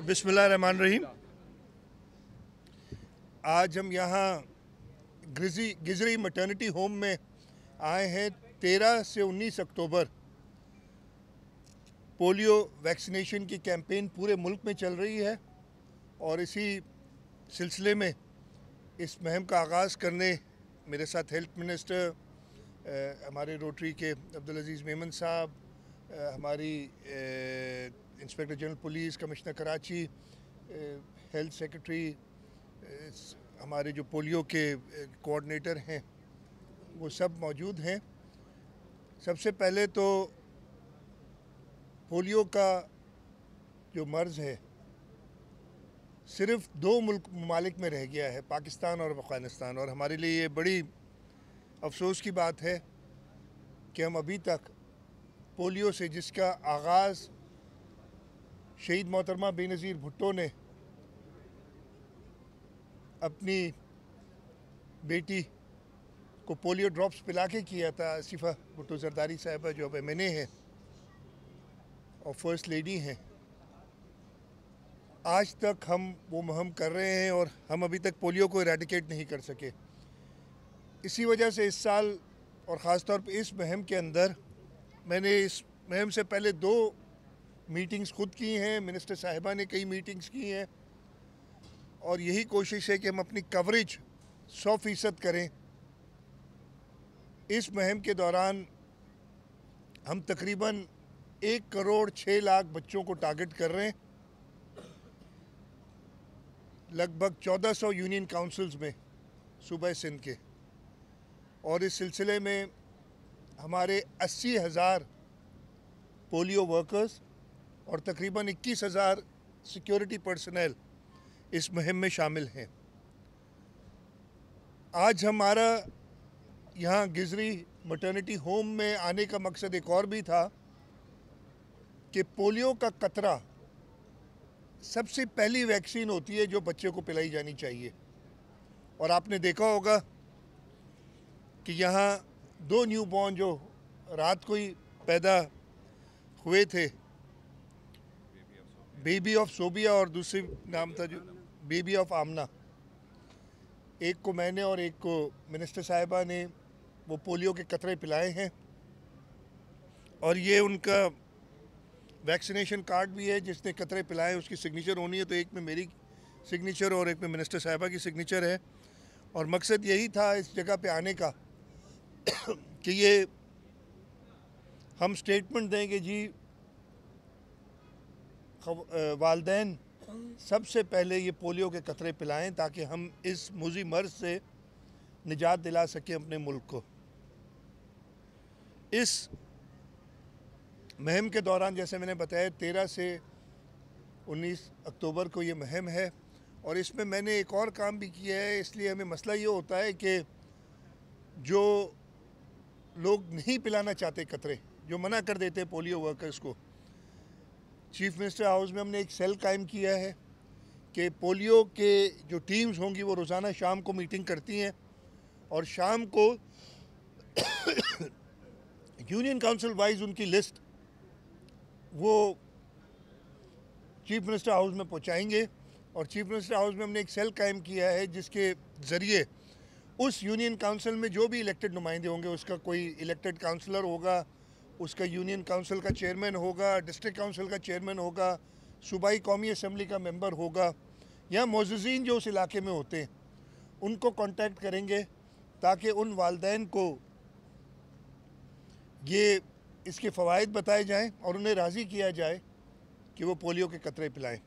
बिस्मिल्लाहिर्रहमानिर्रहीम। आज हम यहाँ गिजरी मैटरनिटी होम में आए हैं। 13 से 19 अक्टूबर पोलियो वैक्सीनेशन की कैंपेन पूरे मुल्क में चल रही है और इसी सिलसिले में इस मुहिम का आगाज़ करने मेरे साथ हेल्थ मिनिस्टर, हमारे रोटरी के अब्दुल अजीज़ मेमन साहब, हमारी inspector general police, commissioner Karachi, health secretary, हमारे जो पोलियो के कोऑर्डिनेटर हैं वो सब मौजूद हैं। सबसे पहले तो पोलियो का जो मर्ज़ है सिर्फ़ 2 ममालिक में रह गया है, पाकिस्तान और अफ़गानिस्तान, और हमारे लिए ये बड़ी अफसोस की बात है कि हम अभी तक पोलियो से, जिसका आगाज़ शहीद मोहतरमा बेनज़ीर भुट्टो ने अपनी बेटी को पोलियो ड्रॉप्स पिला के किया था, आसिफा भुट्टो जरदारी साहिबा जो अब MNA हैं और फर्स्ट लेडी हैं, आज तक हम वो मुहिम कर रहे हैं और हम अभी तक पोलियो को इरेडिकेट नहीं कर सके। इसी वजह से इस साल और ख़ास तौर पे इस मुहिम के अंदर मैंने इस मुहिम से पहले 2 मीटिंग्स खुद की हैं, मिनिस्टर साहिबा ने कई मीटिंग्स की हैं और यही कोशिश है कि हम अपनी कवरेज 100% करें। इस मुहिम के दौरान हम तकरीबन 1 करोड़ 6 लाख बच्चों को टारगेट कर रहे हैं, लगभग 1400 यूनियन काउंसिल्स में सूबा सिंध के, और इस सिलसिले में हमारे 80,000 पोलियो वर्कर्स और तकरीबन 21,000 सिक्योरिटी पर्सनल इस मुहिम में शामिल हैं। आज हमारा यहाँ गिजरी मैटरनिटी होम में आने का मकसद एक और भी था कि पोलियो का कतरा सबसे पहली वैक्सीन होती है जो बच्चे को पिलाई जानी चाहिए। और आपने देखा होगा कि यहाँ 2 न्यूबॉर्न जो रात को ही पैदा हुए थे, बेबी ऑफ सोबिया और दूसरी नाम था जो बेबी ऑफ आमना, एक को मैंने और एक को मिनिस्टर साहिबा ने वो पोलियो के कतरे पिलाए हैं और ये उनका वैक्सीनेशन कार्ड भी है। जिसने कतरे पिलाए उसकी सिग्नेचर होनी है, तो एक में मेरी सिग्नेचर और एक में मिनिस्टर साहिबा की सिग्नेचर है। और मकसद यही था इस जगह पे आने का कि ये हम स्टेटमेंट दें कि जी वालिदैन सबसे पहले ये पोलियो के कतरे पिलाएं ताकि हम इस मुज़ी मर्ज़ से निजात दिला सकें अपने मुल्क को। इस मुहिम के दौरान जैसे मैंने बताया 13 से 19 अक्टूबर को ये मुहिम है और इसमें मैंने एक और काम भी किया है। इसलिए हमें मसला ये होता है कि जो लोग नहीं पिलाना चाहते कतरे, जो मना कर देते पोलियो वर्कर्स को, चीफ मिनिस्टर हाउस में हमने एक सेल कायम किया है कि पोलियो के जो टीम्स होंगी वो रोज़ाना शाम को मीटिंग करती हैं और शाम को यूनियन काउंसिल वाइज उनकी लिस्ट वो चीफ मिनिस्टर हाउस में पहुंचाएंगे। और चीफ मिनिस्टर हाउस में हमने एक सेल कायम किया है जिसके ज़रिए उस यूनियन काउंसिल में जो भी इलेक्टेड नुमाइंदे होंगे, उसका कोई इलेक्टेड काउंसलर होगा, उसका यूनियन काउंसिल का चेयरमैन होगा, डिस्ट्रिक्ट काउंसिल का चेयरमैन होगा, सूबाई कौमी असम्बली का मेंबर होगा, या मोअज़्ज़िज़ीन जो उस इलाके में होते हैं उनको कांटेक्ट करेंगे ताकि उन वालिदैन को ये इसके फ़वाइद बताए जाएं और उन्हें राज़ी किया जाए कि वो पोलियो के कतरे पिलाएं।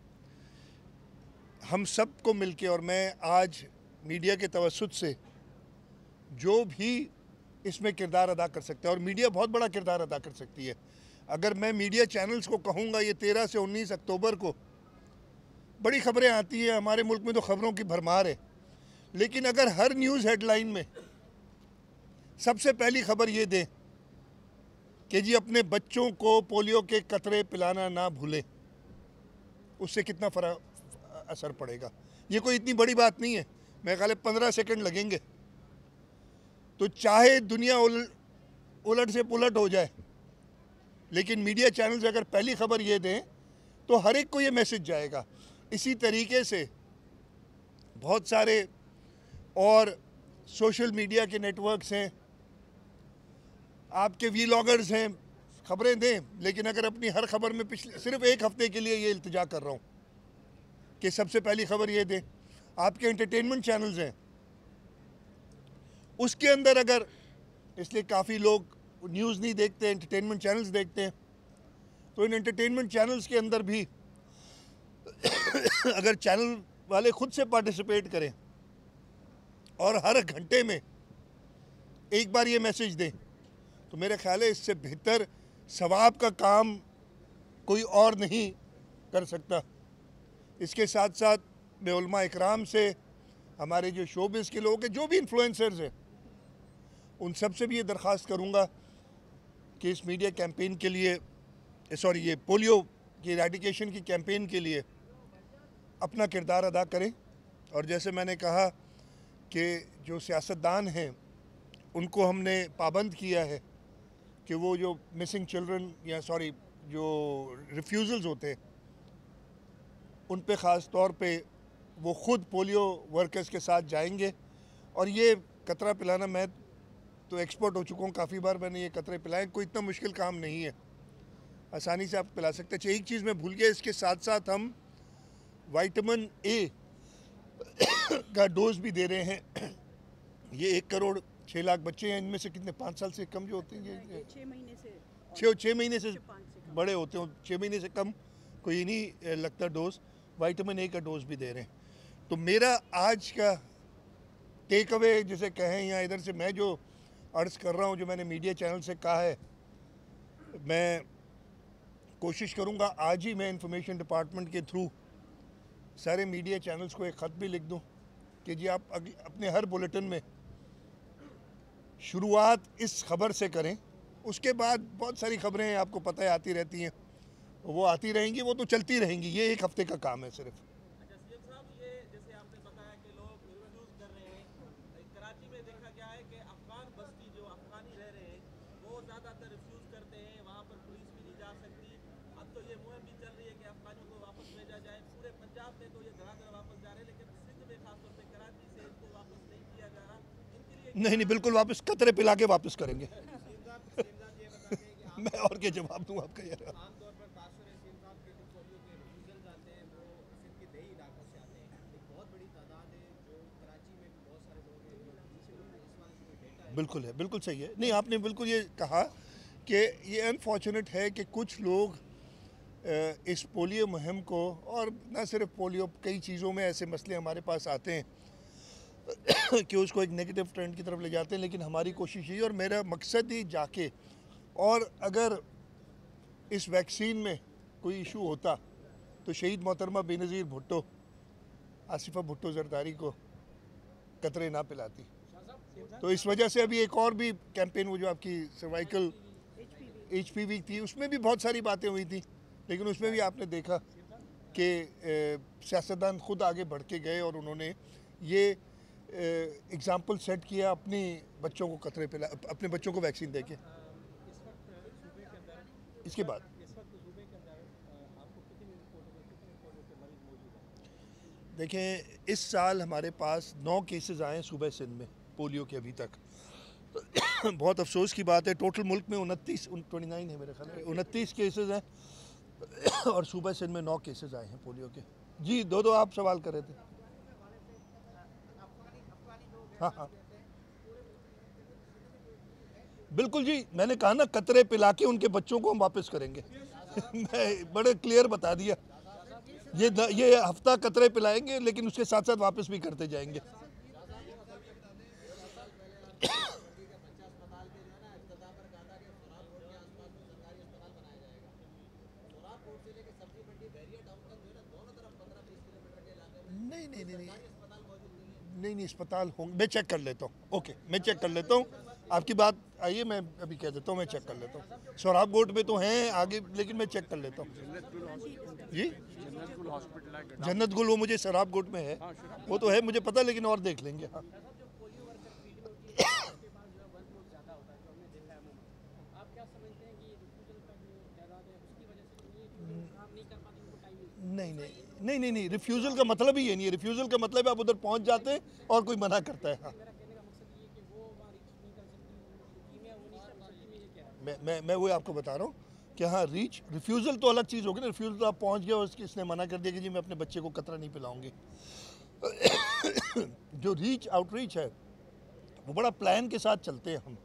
हम सब को मिलके, और मैं आज मीडिया के तवस्सुत से जो भी इसमें किरदार अदा कर सकते हैं, और मीडिया बहुत बड़ा किरदार अदा कर सकती है। अगर मैं मीडिया चैनल्स को कहूँगा ये 13 से 19 अक्टूबर को बड़ी ख़बरें आती हैं, हमारे मुल्क में तो ख़बरों की भरमार है, लेकिन अगर हर न्यूज़ हेडलाइन में सबसे पहली ख़बर ये दें कि जी अपने बच्चों को पोलियो के कतरे पिलाना ना भूलें, उससे कितना असर पड़ेगा। ये कोई इतनी बड़ी बात नहीं है, मेरे ख्याल 15 सेकंड लगेंगे, तो चाहे दुनिया उलट से पुलट हो जाए, लेकिन मीडिया चैनल्स अगर पहली खबर ये दें तो हर एक को ये मैसेज जाएगा। इसी तरीके से बहुत सारे और सोशल मीडिया के नेटवर्क्स हैं, आपके वीलॉगर्स हैं, खबरें दें, लेकिन अगर अपनी हर खबर में पिछले सिर्फ एक हफ्ते के लिए ये इल्तिजा कर रहा हूँ कि सबसे पहली खबर ये दें। आपके एंटरटेनमेंट चैनल्स हैं, उसके अंदर अगर, इसलिए काफ़ी लोग न्यूज़ नहीं देखते, एंटरटेनमेंट चैनल्स देखते हैं, तो इन एंटरटेनमेंट चैनल्स के अंदर भी अगर चैनल वाले खुद से पार्टिसिपेट करें और हर घंटे में एक बार ये मैसेज दें, तो मेरा ख्याल है इससे बेहतर सवाब का काम कोई और नहीं कर सकता। इसके साथ साथ मैं उलमा इकराम से, हमारे जो शोबिस के लोग हैं, जो भी इन्फ्लुएंसर्स हैं, उन सब से भी ये दरख्वास्त करूँगा कि इस मीडिया कैंपेन के लिए, सॉरी, ये पोलियो की इरेडिकेशन की कैंपेन के लिए अपना किरदार अदा करें। और जैसे मैंने कहा कि जो सियासतदान हैं उनको हमने पाबंद किया है कि वो जो मिसिंग चिल्ड्रन या सॉरी जो रिफ्यूज़ल्स होते हैं उन पे ख़ास तौर पे वो ख़ुद पोलियो वर्कर्स के साथ जाएंगे। और ये कतरा पिलाना, मैं तो एक्सपर्ट हो चुका हूँ, काफ़ी बार मैंने ये कतरे पिलाए, कोई इतना मुश्किल काम नहीं है, आसानी से आप पिला सकते हैं। अच्छा, एक चीज़ मैं भूल गया, इसके साथ साथ हम विटामिन ए का डोज भी दे रहे हैं। ये 1 करोड़ 6 लाख बच्चे हैं, इनमें से कितने 5 साल से कम जो होते हैं, ये 6 महीने से बड़े होते हैं, 6 महीने से कम कोई नहीं लगता डोज, विटामिन ए का डोज भी दे रहे हैं। तो मेरा आज का टेक अवे जिसे कहें, या इधर से मैं जो अर्ज़ कर रहा हूँ, जो मैंने मीडिया चैनल से कहा है, मैं कोशिश करूँगा आज ही मैं इंफॉर्मेशन डिपार्टमेंट के थ्रू सारे मीडिया चैनल्स को एक ख़त भी लिख दूँ कि जी आप अपने हर बुलेटिन में शुरुआत इस खबर से करें। उसके बाद बहुत सारी खबरें आपको पता है आती रहती हैं, वो आती रहेंगी, वो तो चलती रहेंगी, ये एक हफ्ते का काम है सिर्फ। अच्छा सीएम साहब, ये जैसे आपने बताया कि लोग रिफ्यूज कर रहे हैं, कराची में देखा गया है कि अफगान बस्ती जो अफगानी रह रहे हैं वो ज़्यादातर रिफ्यूज करते हैं, वहाँ पर पुलिस भी नहीं जा सकती। अब तो ये मुहिम भी चल रही है कि अफगानियों को वापस भेजा जाए। पूरे पंजाब में तो ये धड़ाधड़ वापस जा रहे हैं, लेकिन सिंध में खासतौर पर कराची से इनको वापस नहीं किया जा रहा। इनके लिए नहीं नहीं, बिल्कुल वापस कतरे पिला के वापस करेंगे। मैं और क्या जवाब दूँ आपका यार। आमतौर पर बात हो रही सीएम साहब के जो पोलियो के रिफ्यूजल्स आते हैं वो सिंध के देही इलाकों से आते हैं, एक बहुत बड़ी तादाद है जो कराची में भी बहुत सारे लोग हैं जो इस वाले से कोई डेटा है। बिल्कुल है, बिल्कुल सही है। नहीं, आपने बिल्कुल ये कहा कि ये अनफॉर्चुनेट है कि कुछ लोग इस पोलियो मुहिम को, और न सिर्फ पोलियो, कई चीज़ों में ऐसे मसले हमारे पास आते हैं कि उसको एक नेगेटिव ट्रेंड की तरफ ले जाते हैं। लेकिन हमारी कोशिश ये, और मेरा मकसद ही जाके, और अगर इस वैक्सीन में कोई इशू होता तो शहीद मोहतरमा बेनज़ीर भुट्टो, आसिफा भुट्टो जरदारी को कतरे ना पिलाती। तो इस वजह से अभी एक और भी कैंपेन, वो जो आपकी सर्वाइकल HPV थी, उसमें भी बहुत सारी बातें हुई थी, लेकिन उसमें भी आपने देखा कि सियासतदान खुद आगे बढ़ के गए और उन्होंने ये एग्ज़ाम्पल सेट किया अपने बच्चों को कतरे पिला, अपने बच्चों को वैक्सीन दे के। इसके बाद देखें, इस साल हमारे पास 9 केसेस आए हैं सूबे सिंध में पोलियो के अभी तक। बहुत अफसोस की बात है, टोटल मुल्क में 29 है मेरे ख्याल में, 29 केसेस हैं और सूबा सिंध में 9 केसेस आए हैं पोलियो के। जी, दो आप सवाल कर रहे थे। हाँ हाँ, बिल्कुल जी, मैंने कहा ना, कतरे पिला के उनके बच्चों को हम वापस करेंगे। मैं बड़े क्लियर बता दिया, ये हफ्ता कतरे पिलाएंगे, लेकिन उसके साथ साथ वापस भी करते जाएंगे। नहीं, अस्पताल होंगे, मैं चेक कर लेता हूँ। ओके, मैं चेक कर लेता हूँ, आपकी बात आई है, मैं अभी कह देता हूँ, मैं चेक कर लेता हूँ। सोराब गोट में तो हैं आगे, लेकिन मैं चेक कर लेता हूँ। जी, जन्नत गुल वो मुझे शराब गोट में है, वो तो है मुझे पता, लेकिन और देख लेंगे। हाँ, नहीं, रिफ्यूज़ल का मतलब ही ये नहीं है। रिफ्यूज़ल का मतलब है आप उधर पहुंच जाते हैं और कोई मना करता है। हाँ, मैं वही आपको बता रहा हूँ कि हाँ, रिफ्यूज़ल तो अलग चीज़ होगी ना। रिफ्यूज़ल तो आप पहुंच गए और इसने मना कर दिया कि जी मैं अपने बच्चे को कतरा नहीं पिलाऊंगी। जो आउटरीच है वो बड़ा प्लान के साथ चलते हैं हम,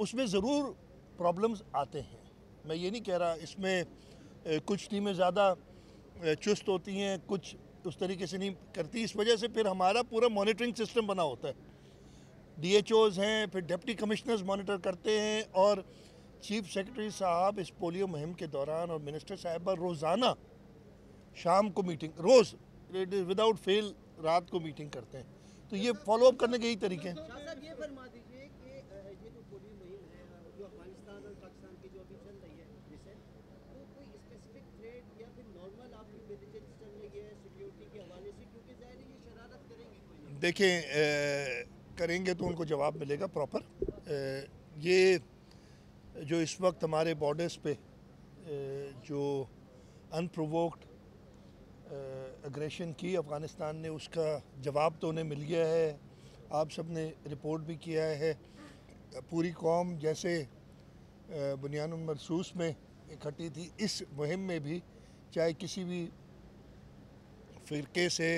उसमें ज़रूर प्रॉब्लम्स आते हैं। मैं ये नहीं कह रहा इसमें कुछ टीमें ज़्यादा चुस्त होती हैं, कुछ उस तरीके से नहीं करती। इस वजह से फिर हमारा पूरा मॉनिटरिंग सिस्टम बना होता है। DHOs हैं, फिर डिप्टी कमिश्नर्स मॉनिटर करते हैं, और चीफ सेक्रेटरी साहब इस पोलियो मुहिम के दौरान और मिनिस्टर साहबा रोज़ाना शाम को मीटिंग, रोज़ विदाउट फेल रात को मीटिंग करते हैं। तो ये फॉलो अप करने के यही तरीके हैं। शाह साहब ये फरमा दीजिए कि ये जो पोलियो मुहिम है जो अफगानिस्तान और पाकिस्तान की जो अभी चल रही है रिसेंट, वो कोई स्पेसिफिक थ्रेट या फिर नॉर्मल आपकी इंटेलिजेंस चल रही है सिक्योरिटी के हवाले से, क्योंकि ज़ाहिर है ये शरारत करेंगे कोई ना? देखें, करेंगे तो उनको जवाब मिलेगा प्रॉपर। ये जो इस वक्त हमारे बॉर्डर्स पे जो अनप्रोवोक्ड अग्रेशन की अफ़गानिस्तान ने, उसका जवाब तो उन्हें मिल गया है। आप सब ने रिपोर्ट भी किया है। पूरी कौम जैसे बुनियानुल मरसूस में इकट्ठी थी, इस मुहिम में भी चाहे किसी भी फ़िरके से,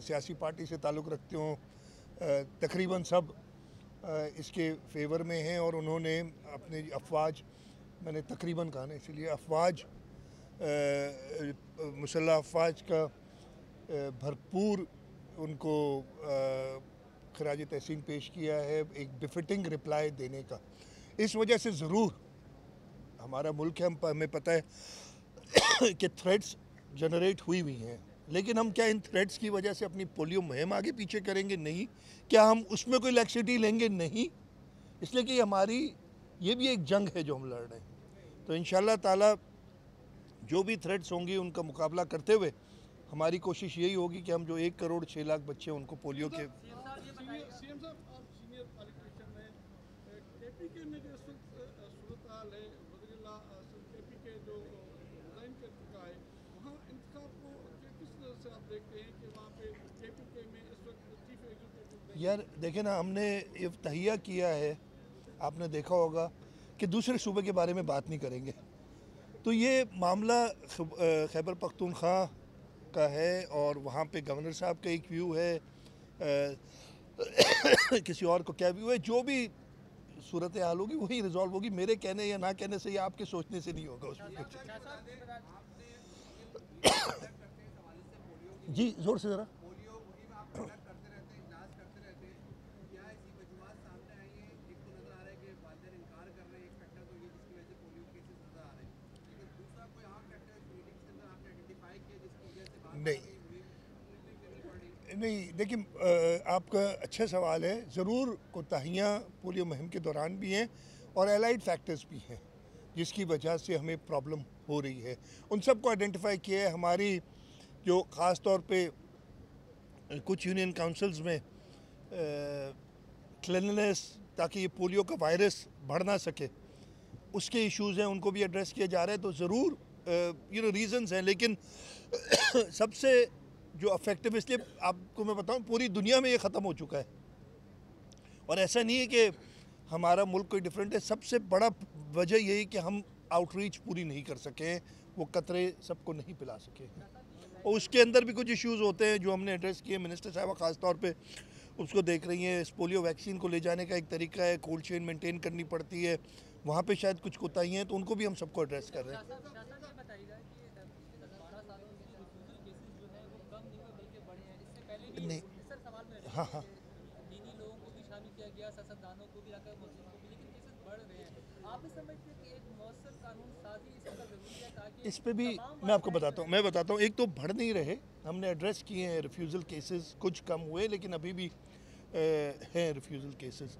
सियासी पार्टी से ताल्लुक़ रखते हों, तकरीबन सब इसके फेवर में हैं। और उन्होंने अपने अफवाज, मैंने तकरीबन कहा ना इसलिए, अफवाज मुसल्लह अफवाज का भरपूर उनको खराज तहसीन पेश किया है, एक बिफिटिंग रिप्लाई देने का। इस वजह से ज़रूर हमारा मुल्क है, हमें पता है कि थ्रेट्स जनरेट हुई हैं, लेकिन हम क्या इन थ्रेट्स की वजह से अपनी पोलियो मुहिम आगे पीछे करेंगे? नहीं। क्या हम उसमें कोई लैक्सिटी लेंगे? नहीं। इसलिए कि हमारी ये भी एक जंग है जो हम लड़ रहे हैं। तो इंशाअल्लाह ताला जो भी थ्रेट्स होंगी उनका मुकाबला करते हुए हमारी कोशिश यही होगी कि हम जो 1 करोड़ 6 लाख बच्चे उनको पोलियो के सीएम साहब और सीनियर पॉलिटिशियन में केपीके में जो इस वक्त सूरत हाल है, वज़ीर-ए-आला केपीके जो रिजाइन कर चुका है, वहाँ इंतखाब को किस तरह से आप देखते हैं कि वहाँ पे केपीके में इस वक्त चीफ एग्जीक्यूटिव? यार देखें ना, हमने ये तहिया किया है, आपने देखा होगा कि दूसरे सूबे के बारे में बात नहीं करेंगे। तो ये मामला खैबर पख्तूनख्वा का है और वहाँ पे गवर्नर साहब का एक व्यू है, किसी और को क्या व्यू है, जो भी सूरत हाल होगी वही रिजॉल्व होगी। मेरे कहने या ना कहने से या आपके सोचने से नहीं होगा उसमें कुछ। जी ज़ोर से ज़रा। नहीं देखिए, आपका अच्छा सवाल है। ज़रूर कोताहियाँ पोलियो मुहिम के दौरान भी हैं और एलाइड फैक्टर्स भी हैं जिसकी वजह से हमें प्रॉब्लम हो रही है। उन सब को आइडेंटिफाई किया है। हमारी जो ख़ास तौर पे कुछ यूनियन काउंसिल्स में क्लीनलीनेस, ताकि ये पोलियो का वायरस बढ़ ना सके, उसके इश्यूज़ हैं, उनको भी एड्रेस किया जा रहा है। तो ज़रूर रीज़न्स हैं, लेकिन सबसे जो अफेक्टिव, इसलिए आपको मैं बताऊं, पूरी दुनिया में ये ख़त्म हो चुका है और ऐसा नहीं है कि हमारा मुल्क कोई डिफरेंट है। सबसे बड़ा वजह यही कि हम आउटरीच पूरी नहीं कर सके, वो कतरे सबको नहीं पिला सके। और उसके अंदर भी कुछ इश्यूज़ होते हैं जो हमने एड्रेस किए। मिनिस्टर साहब ख़ास तौर पे उसको देख रही हैं। इस पोलियो वैक्सीन को ले जाने का एक तरीका है, कोल्ड चेन मेंटेन करनी पड़ती है, वहाँ पे शायद कुछ कोताही हैं, तो उनको भी हम सबको एड्रेस कर रहे हैं। नहीं, हाँ हाँ, दीनी लोगों को भी शामिल किया गया, सियासतदानों को भी रखा, मुस्लिम को भी, लेकिन केसेस बढ़ रहे हैं। आप भी समझते हैं कि एक मौसर कानून साजी इसका ज़रूरी है ताकि इस पे भी मैं आपको बताता हूँ। एक तो बढ़ नहीं रहे, हमने एड्रेस किए हैं रिफ्यूज़ल केसेस, कुछ कम हुए लेकिन अभी भी हैं रिफ्यूज़ल केसेस।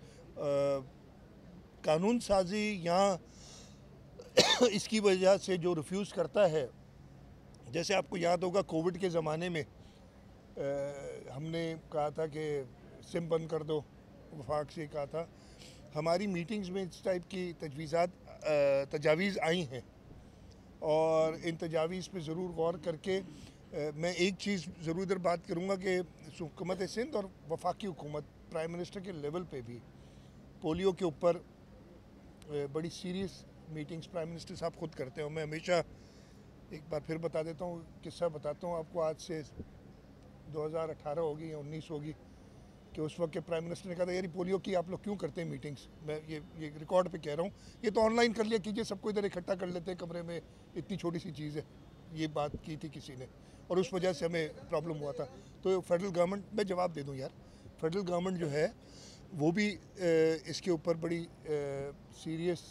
कानून साजी यहाँ इसकी वजह से जो रिफ्यूज़ करता है, जैसे आपको याद होगा कोविड के ज़माने में हमने कहा था कि सिम बंद कर दो, वफाक से कहा था। हमारी मीटिंग्स में इस टाइप की तजावीज़ आई हैं और इन तजावीज़ पे ज़रूर गौर करके मैं एक चीज़ ज़रूर इधर बात करूँगा कि हुकूमत सिंध और वफाकी हुकूमत प्राइम मिनिस्टर के लेवल पे भी पोलियो के ऊपर बड़ी सीरियस मीटिंग्स प्राइम मिनिस्टर साहब खुद करते हैं। और मैं हमेशा एक बार फिर बता देता हूँ, किस्सा बताता हूँ आपको। आज से 2018 होगी या 19 होगी कि उस वक्त के प्राइम मिनिस्टर ने कहा था यार पोलियो की आप लोग क्यों करते हैं मीटिंग्स। मैं ये रिकॉर्ड पे कह रहा हूँ, ये तो ऑनलाइन कर लिया कीजिए, सबको इधर इकट्ठा कर लेते हैं कमरे में, इतनी छोटी सी चीज़ है। ये बात की थी किसी ने और उस वजह से हमें प्रॉब्लम हुआ था। तो फेडरल गवर्नमेंट, मैं जवाब दे दूँ यार, फेडरल गवर्नमेंट जो है वो भी इसके ऊपर बड़ी सीरियस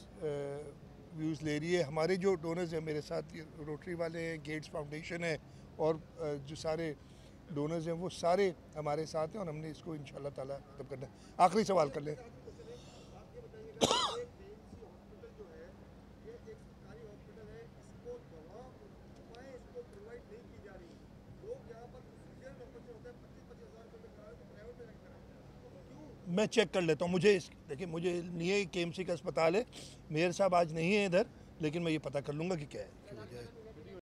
व्यूज़ ले रही है। हमारे जो डोनर्स हैं मेरे साथ, रोटरी वाले हैं, गेट्स फाउंडेशन है और जो सारे डोनर्स हैं वो सारे हमारे साथ हैं और हमने इसको इंशाल्लाह ताला खत्म करना है। आखिरी सवाल कर लें। मैं चेक कर लेता हूँ, मुझे देखिए मुझे नहीं है KMC का अस्पताल है, मेयर साहब आज नहीं है इधर, लेकिन मैं ये पता कर लूँगा कि क्या है।